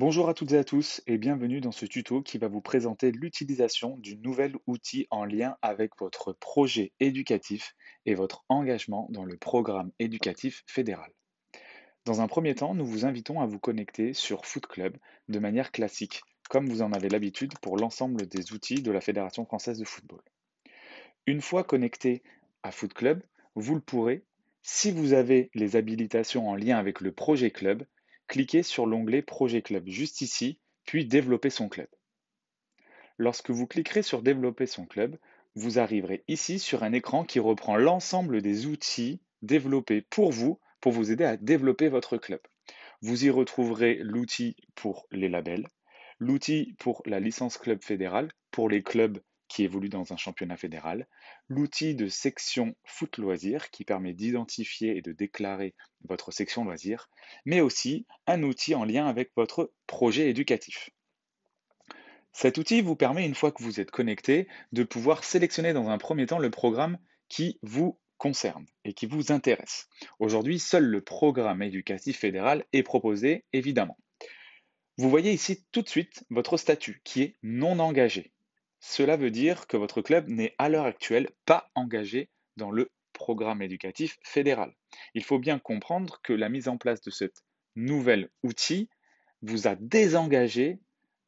Bonjour à toutes et à tous et bienvenue dans ce tuto qui va vous présenter l'utilisation du nouvel outil en lien avec votre projet éducatif et votre engagement dans le programme éducatif fédéral. Dans un premier temps, nous vous invitons à vous connecter sur Foot Club de manière classique, comme vous en avez l'habitude pour l'ensemble des outils de la Fédération française de football. Une fois connecté à Foot Club, vous le pourrez, si vous avez les habilitations en lien avec le projet club, cliquez sur l'onglet Projet club juste ici, puis Développer son club. Lorsque vous cliquerez sur Développer son club, vous arriverez ici sur un écran qui reprend l'ensemble des outils développés pour vous aider à développer votre club. Vous y retrouverez l'outil pour les labels, l'outil pour la licence club fédérale, pour les clubs qui évoluent dans un championnat fédéral, l'outil de section foot loisirs qui permet d'identifier et de déclarer votre section loisirs, mais aussi un outil en lien avec votre projet éducatif. Cet outil vous permet, une fois que vous êtes connecté, de pouvoir sélectionner dans un premier temps le programme qui vous concerne et qui vous intéresse. Aujourd'hui, seul le programme éducatif fédéral est proposé, évidemment. Vous voyez ici tout de suite votre statut qui est non engagé. Cela veut dire que votre club n'est à l'heure actuelle pas engagé dans le programme éducatif fédéral. Il faut bien comprendre que la mise en place de ce nouvel outil vous a désengagé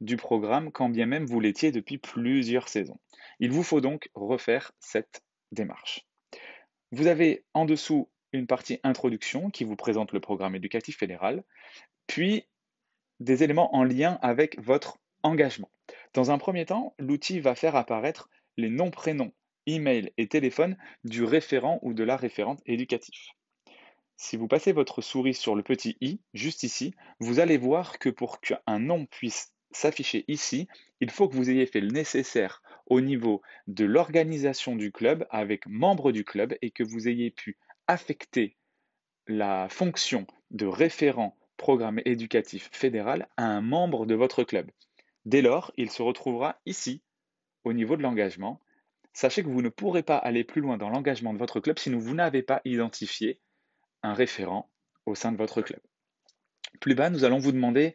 du programme quand bien même vous l'étiez depuis plusieurs saisons. Il vous faut donc refaire cette démarche. Vous avez en dessous une partie introduction qui vous présente le programme éducatif fédéral, puis des éléments en lien avec votre engagement. Dans un premier temps, l'outil va faire apparaître les noms, prénoms, email et téléphone du référent ou de la référente éducatif. Si vous passez votre souris sur le petit i, juste ici, vous allez voir que pour qu'un nom puisse s'afficher ici, il faut que vous ayez fait le nécessaire au niveau de l'organisation du club avec membres du club et que vous ayez pu affecter la fonction de référent programme éducatif fédéral à un membre de votre club. Dès lors, il se retrouvera ici, au niveau de l'engagement. Sachez que vous ne pourrez pas aller plus loin dans l'engagement de votre club si vous n'avez pas identifié un référent au sein de votre club. Plus bas, nous allons vous demander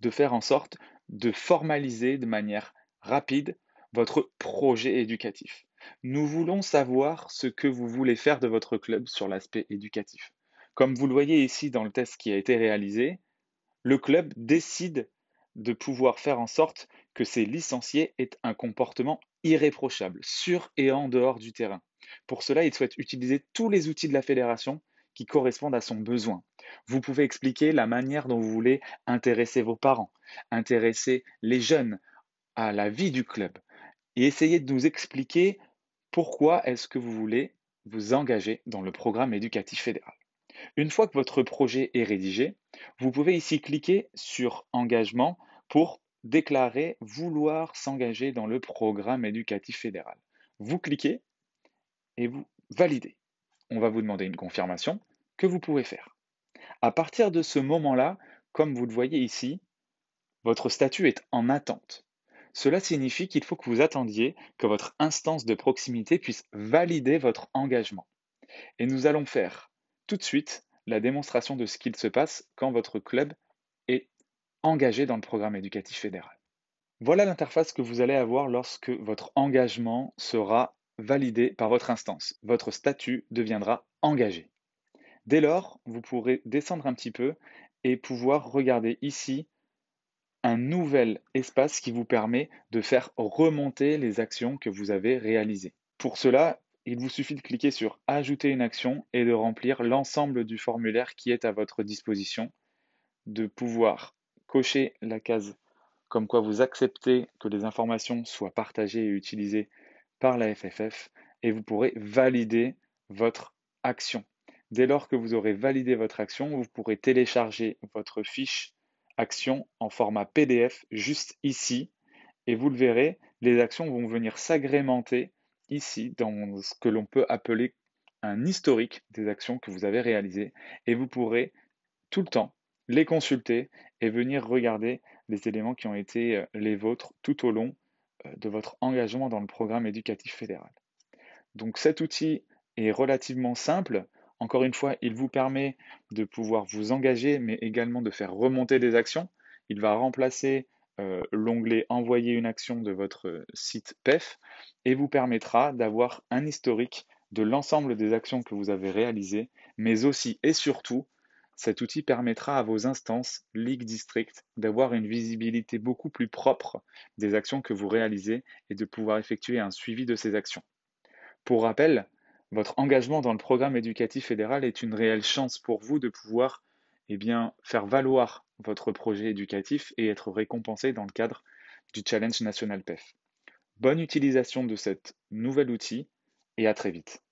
de faire en sorte de formaliser de manière rapide votre projet éducatif. Nous voulons savoir ce que vous voulez faire de votre club sur l'aspect éducatif. Comme vous le voyez ici dans le test qui a été réalisé, le club décide de pouvoir faire en sorte que ses licenciés aient un comportement irréprochable, sur et en dehors du terrain. Pour cela, il souhaite utiliser tous les outils de la fédération qui correspondent à son besoin. Vous pouvez expliquer la manière dont vous voulez intéresser vos parents, intéresser les jeunes à la vie du club et essayer de nous expliquer pourquoi est-ce que vous voulez vous engager dans le programme éducatif fédéral. Une fois que votre projet est rédigé, vous pouvez ici cliquer sur Engagement pour déclarer vouloir s'engager dans le programme éducatif fédéral. Vous cliquez et vous validez. On va vous demander une confirmation que vous pouvez faire. À partir de ce moment-là, comme vous le voyez ici, votre statut est en attente. Cela signifie qu'il faut que vous attendiez que votre instance de proximité puisse valider votre engagement. Et nous allons faire tout de suite la démonstration de ce qu'il se passe quand votre club est engagé dans le programme éducatif fédéral. Voilà l'interface que vous allez avoir lorsque votre engagement sera validé par votre instance. Votre statut deviendra engagé. Dès lors, vous pourrez descendre un petit peu et pouvoir regarder ici un nouvel espace qui vous permet de faire remonter les actions que vous avez réalisées. Pour cela, il vous suffit de cliquer sur Ajouter une action et de remplir l'ensemble du formulaire qui est à votre disposition, de pouvoir cocher la case comme quoi vous acceptez que les informations soient partagées et utilisées par la FFF et vous pourrez valider votre action. Dès lors que vous aurez validé votre action, vous pourrez télécharger votre fiche action en format PDF juste ici et vous le verrez, les actions vont venir s'agrémenter ici dans ce que l'on peut appeler un historique des actions que vous avez réalisées et vous pourrez tout le temps les consulter et venir regarder les éléments qui ont été les vôtres tout au long de votre engagement dans le programme éducatif fédéral. Donc cet outil est relativement simple. Encore une fois, il vous permet de pouvoir vous engager, mais également de faire remonter des actions. Il va remplacer l'onglet Envoyer une action de votre site PEF et vous permettra d'avoir un historique de l'ensemble des actions que vous avez réalisées, mais aussi et surtout, cet outil permettra à vos instances League District d'avoir une visibilité beaucoup plus propre des actions que vous réalisez et de pouvoir effectuer un suivi de ces actions. Pour rappel, votre engagement dans le programme éducatif fédéral est une réelle chance pour vous de pouvoir faire valoir votre projet éducatif et être récompensé dans le cadre du Challenge National PEF. Bonne utilisation de cet nouvel outil et à très vite.